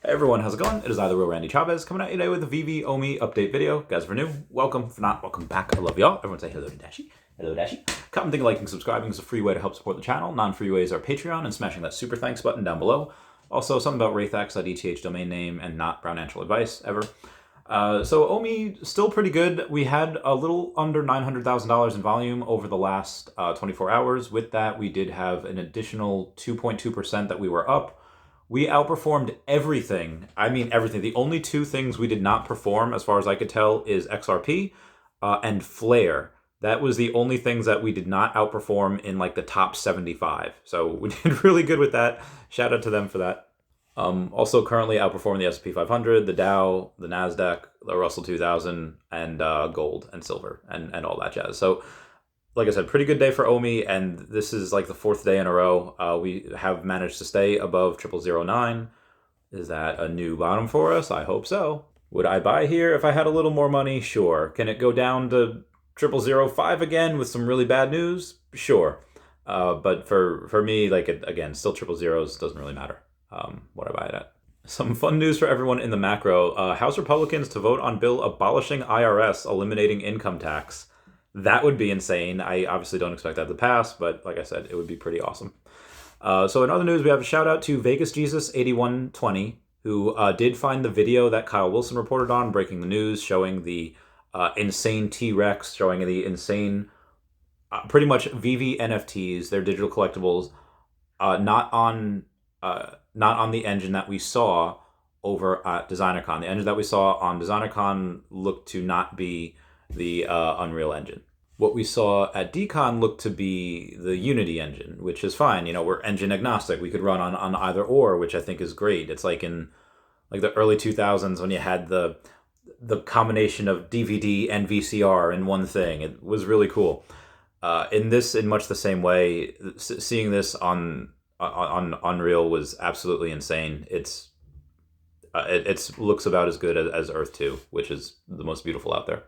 Hey everyone, how's it going? It is either Real Randy Chavez coming at you today with a Veve Omi update video. Guys, if you're new, welcome. If not, welcome back. I love y'all. Everyone say hello to Dashi. Hello, Dashi. Comment, think, liking, subscribing is a free way to help support the channel. Non-free ways are Patreon and smashing that super thanks button down below. Also, something about Wraithax.eth domain name and not financial advice ever. So Omi, still pretty good. We had a little under $900,000 in volume over the last 24 hours. With that, we did have an additional 2.2% that we were up. We outperformed everything. I mean, everything. The only two things we did not perform, as far as I could tell, is XRP and Flare. That was the only things that we did not outperform in like the top 75. So we did really good with that. Shout out to them for that. Also currently outperforming the S&P 500, the Dow, the Nasdaq, the Russell 2000, and gold and silver and all that jazz. So like I said, pretty good day for Omi, and this is like the fourth day in a row. We have managed to stay above 0009. Is that a new bottom for us? I hope so. Would I buy here if I had a little more money? Sure. Can it go down to 0005 again with some really bad news? Sure. But for me, like, again, still 000s doesn't really matter what I buy it at. Some fun news for everyone in the macro. House Republicans to vote on bill abolishing IRS, eliminating income tax. That would be insane. I obviously don't expect that to pass, but like I said, it would be pretty awesome. So in other news, we have a shout out to Vegas Jesus 8120, who did find the video that Kyle Wilson reported on, breaking the news, showing the insane T-Rex, showing the insane, pretty much Veve NFTs, their digital collectibles, not on the engine that we saw over at DesignerCon. The engine that we saw on DesignerCon looked to not be the Unreal Engine. What we saw at DCon looked to be the Unity engine, which is fine. You know, we're engine agnostic. We could run on either or, which I think is great. It's like in like the early 2000s when you had the combination of DVD and VCR in one thing. It was really cool. In much the same way, seeing this on Unreal was absolutely insane. It looks about as good as Earth 2, which is the most beautiful out there.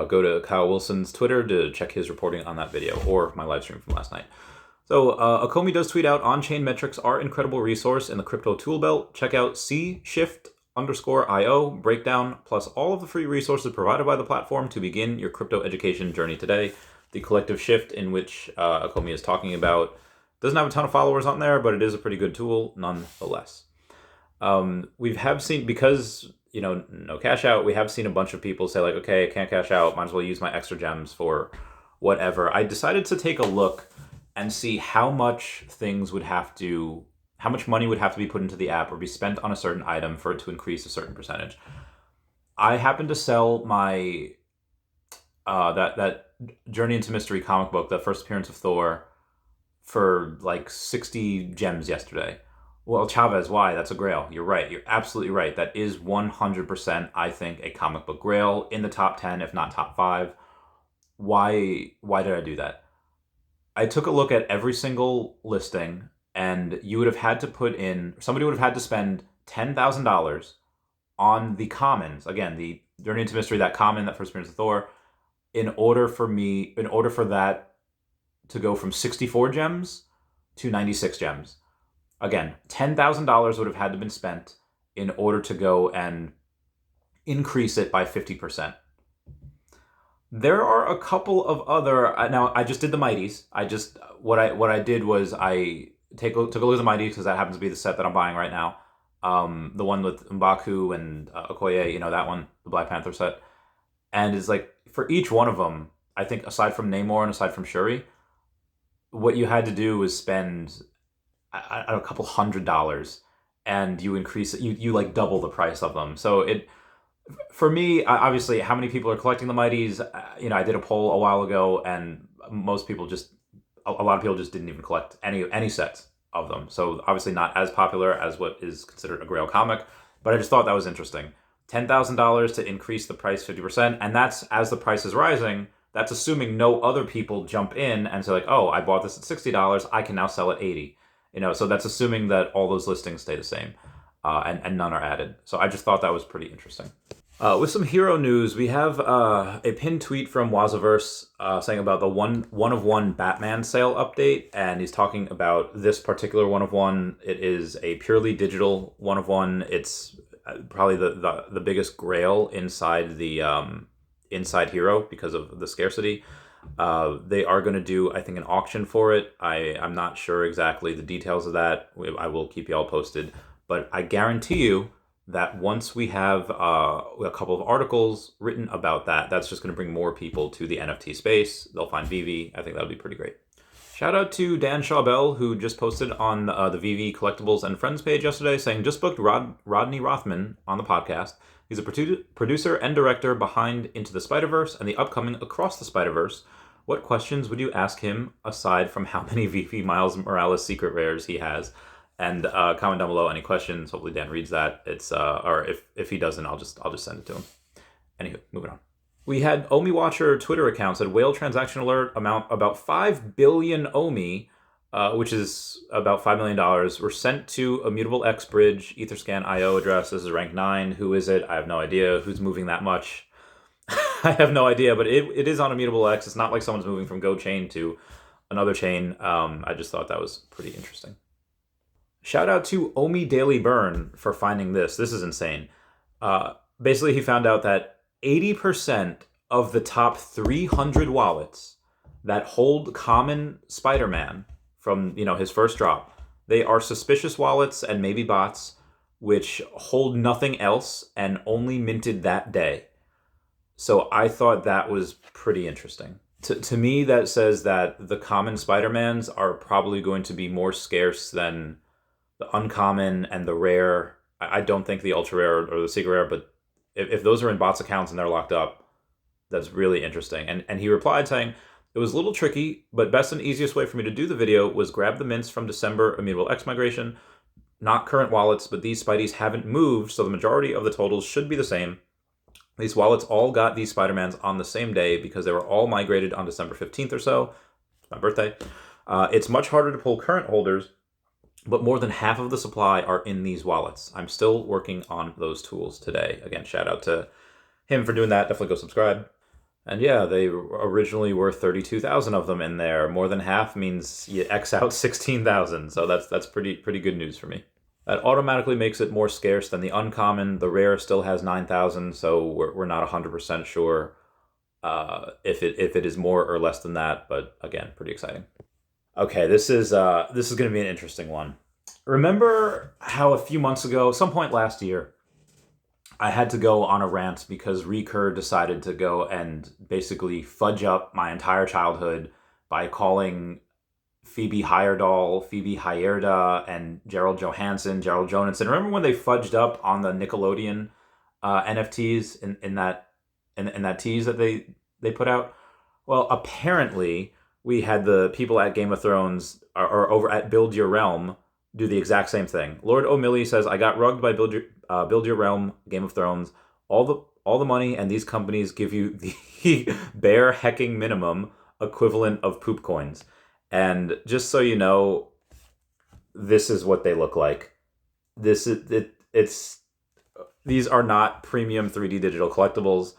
Go to Kyle Wilson's Twitter to check his reporting on that video, or my live stream from last night. So Akomi does tweet out, on-chain metrics are incredible resource in the crypto tool belt. Check out C-Shift_IO breakdown, plus all of the free resources provided by the platform to begin your crypto education journey today. The collective shift in which Akomi is talking about doesn't have a ton of followers on there, but it is a pretty good tool nonetheless. We have seen, because no cash out, we have seen a bunch of people say like, okay, I can't cash out, might as well use my extra gems for whatever. I decided to take a look and see how much money would have to be put into the app or be spent on a certain item for it to increase a certain percentage. I happened to sell my that Journey into Mystery comic book, the first appearance of Thor, for like 60 gems yesterday. Well, Chavez, why? That's a grail. You're right. You're absolutely right. That is 100%, I think, a comic book grail in the top 10, if not top 5. Why did I do that? I took a look at every single listing, and you would have had to somebody would have had to spend $10,000 on the commons. Again, the Journey into Mystery, that common, that first appearance of Thor, in order for that to go from 64 gems to 96 gems. Again, $10,000 would have had to been spent in order to go and increase it by 50%. There are a couple of other. Now, I just did the Mighties. What I did was I took a look at the Mighties because that happens to be the set that I'm buying right now. The one with M'Baku and Okoye, that one, the Black Panther set. And it's like, for each one of them, I think aside from Namor and aside from Shuri, what you had to do was spend a couple $100, and you increase it, you like double the price of them. So for me, obviously, how many people are collecting the Mighties? I did a poll a while ago, and a lot of people just didn't even collect any sets of them. So obviously not as popular as what is considered a Grail comic, but I just thought that was interesting. $10,000 to increase the price 50%, and that's as the price is rising. That's assuming no other people jump in and say like, oh, I bought this at $60, I can now sell it $80. So that's assuming that all those listings stay the same, and none are added. So I just thought that was pretty interesting. With some hero news, we have a pinned tweet from Wazaverse saying about the one of one Batman sale update, and he's talking about this particular one of one. It is a purely digital one of one. It's probably the biggest grail inside the inside hero because of the scarcity. They are going to do, I think, an auction for it. I'm not sure exactly the details of that. I will keep you all posted, but I guarantee you that once we have a couple of articles written about that, that's just going to bring more people to the NFT space. They'll find Veve. I think that'll be pretty great. Shout out to Dan Shawbell, who just posted on the Veve Collectibles and Friends page yesterday saying, just booked Rodney Rothman on the podcast. He's a producer and director behind Into the Spider-Verse and the upcoming Across the Spider-Verse. What questions would you ask him aside from how many Veve Miles Morales secret rares he has? And comment down below any questions. Hopefully Dan reads that. It's or if he doesn't, I'll just send it to him. Anywho, moving on. We had Omi Watcher Twitter account said whale transaction alert amount about 5 billion Omi, which is about $5 million, were sent to Immutable X Bridge Etherscan IO address. This is rank 9. Who is it? I have no idea. Who's moving that much? I have no idea, but it is on Immutable X. It's not like someone's moving from Go chain to another chain. I just thought that was pretty interesting. Shout out to Omi DailyBurn for finding this. This is insane. Basically, he found out that 80% of the top 300 wallets that hold common Spider-Man from his first drop, they are suspicious wallets and maybe bots, which hold nothing else and only minted that day. So I thought that was pretty interesting. To me, that says that the common Spider-Mans are probably going to be more scarce than the uncommon and the rare. I don't think the ultra rare or the secret rare, but if those are in bots accounts and they're locked up, that's really interesting. And he replied saying, it was a little tricky, but best and easiest way for me to do the video was grab the mints from December Immutable X migration, not current wallets, but these Spideys haven't moved, so the majority of the totals should be the same. These wallets all got these Spider-Mans on the same day because they were all migrated on December 15th or so. It's my birthday. It's much harder to pull current holders, but more than half of the supply are in these wallets. I'm still working on those tools today. Again, shout out to him for doing that. Definitely go subscribe. And yeah, they originally were 32,000 of them in there. More than half means you X out 16,000. So that's pretty good news for me. That automatically makes it more scarce than the uncommon. The rare still has 9,000, so we're not 100% sure if it is more or less than that. But again, pretty exciting. Okay, this is going to be an interesting one. Remember how a few months ago, some point last year, I had to go on a rant because Recur decided to go and basically fudge up my entire childhood by calling Phoebe Heyerdahl, Phoebe Heyerda, and Gerald Johansson, Gerald Jonathan. Remember when they fudged up on the Nickelodeon NFTs in that tease that they put out? Well, apparently we had the people at Game of Thrones or over at Build Your Realm do the exact same thing. Lord O'Malley says, I got rugged by Build Your Realm, Game of Thrones. All the money, and these companies give you the bare hecking minimum equivalent of poop coins. And just so you know, this is what they look like. These are not premium 3D digital collectibles.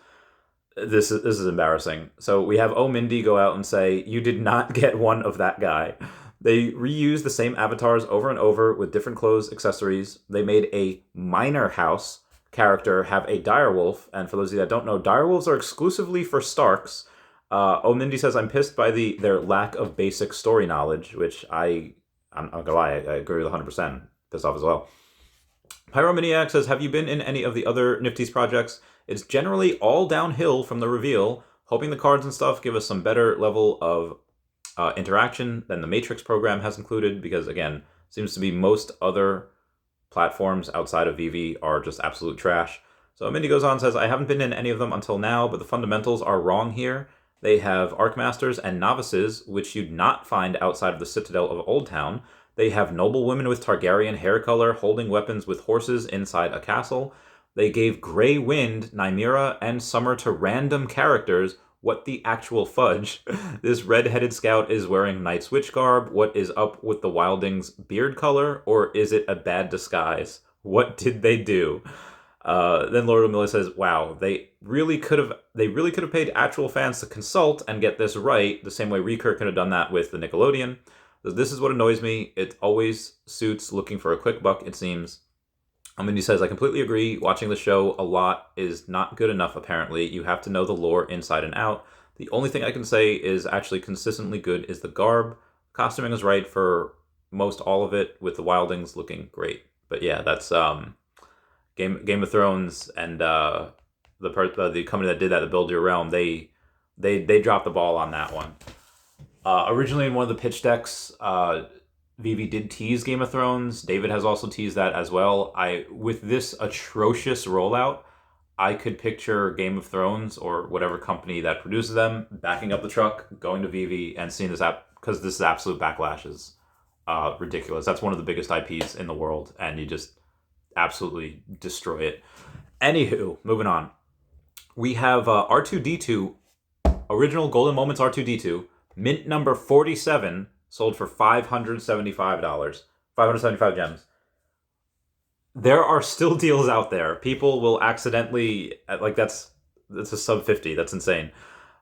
This is embarrassing. So we have Mindy go out and say, you did not get one of that guy. They reused the same avatars over and over with different clothes, accessories. They made a Miner House character have a direwolf. And for those of you that don't know, direwolves are exclusively for Starks. Mindy says, I'm pissed by their lack of basic story knowledge, which I'm not gonna lie, I agree with 100%. Pissed off as well. Pyromaniac says, have you been in any of the other Nifty's projects? It's generally all downhill from the reveal, hoping the cards and stuff give us some better level of interaction than the Matrix program has included, because again, seems to be most other platforms outside of Veve are just absolute trash. So Mindy goes on and says, I haven't been in any of them until now, but the fundamentals are wrong here. They have Archmasters and Novices, which you'd not find outside of the Citadel of Old Town. They have noble women with Targaryen hair color holding weapons with horses inside a castle. They gave Grey Wind, Nymeria, and Summer to random characters. What the actual fudge? This red-headed scout is wearing Night's Witch garb. What is up with the Wilding's beard color? Or is it a bad disguise? What did they do? Then Lord O'Malley says, "Wow, they really could have paid actual fans to consult and get this right, the same way Recur could have done that with the Nickelodeon. This is what annoys me. It always suits looking for a quick buck, it seems." He says, "I completely agree. Watching the show a lot is not good enough, apparently. You have to know the lore inside and out. The only thing I can say is actually consistently good is the garb. Costuming is right for most all of it, with the wildings looking great." But yeah, that's Game of Thrones and the company that did that, the Build Your Realm, they dropped the ball on that one. Originally in one of the pitch decks, Veve did tease Game of Thrones. David has also teased that as well. With this atrocious rollout, I could picture Game of Thrones or whatever company that produces them backing up the truck, going to Veve, and seeing this app, because this absolute backlash is ridiculous. That's one of the biggest IPs in the world, and you just absolutely destroy it. Anywho, moving on. We have R2-D2, original Golden Moments R2-D2, mint number 47, sold for $575. 575 gems. There are still deals out there. People will accidentally, that's a sub 50. That's insane.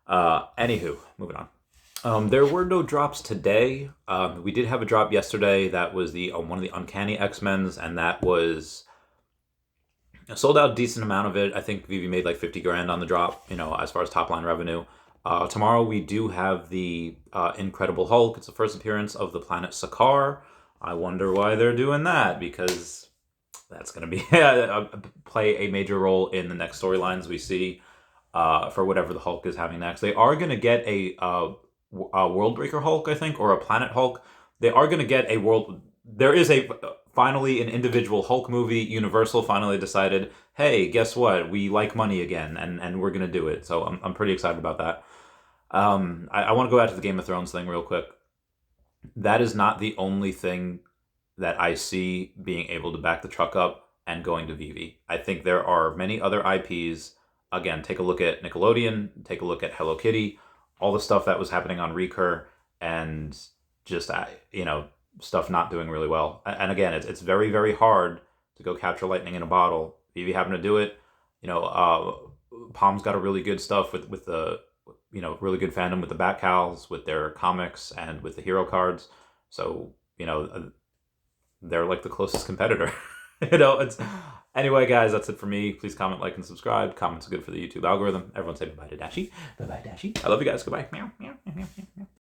Anywho, moving on. There were no drops today. We did have a drop yesterday. That was one of the Uncanny X-Men's, and that was sold out a decent amount of it. I think Veve made like 50 grand on the drop, as far as top line revenue. Tomorrow we do have the Incredible Hulk. It's the first appearance of the planet Sakaar. I wonder why they're doing that, because that's going to be play a major role in the next storylines we see for whatever the Hulk is having next. They are going to get a Worldbreaker Hulk, I think, or a Planet Hulk. They are going to get a world. There is finally an individual Hulk movie. Universal finally decided, hey, guess what? We like money again, and we're going to do it. So I'm pretty excited about that. I want to go back to the Game of Thrones thing real quick. That is not the only thing that I see being able to back the truck up and going to Veve. I think there are many other IPs. Again, take a look at Nickelodeon, take a look at Hello Kitty, all the stuff that was happening on Recur, and just, stuff not doing really well. And again, it's very, very hard to go capture lightning in a bottle. Veve happened to do it. Palm's got a really good stuff with the, really good fandom with the Batcals, with their comics, and with the hero cards. So, they're like the closest competitor. Anyway, guys, that's it for me. Please comment, like, and subscribe. Comments are good for the YouTube algorithm. Everyone say bye-bye to Dashi. Bye-bye, Dashi. I love you guys. Goodbye. Meow, meow, meow, meow, meow.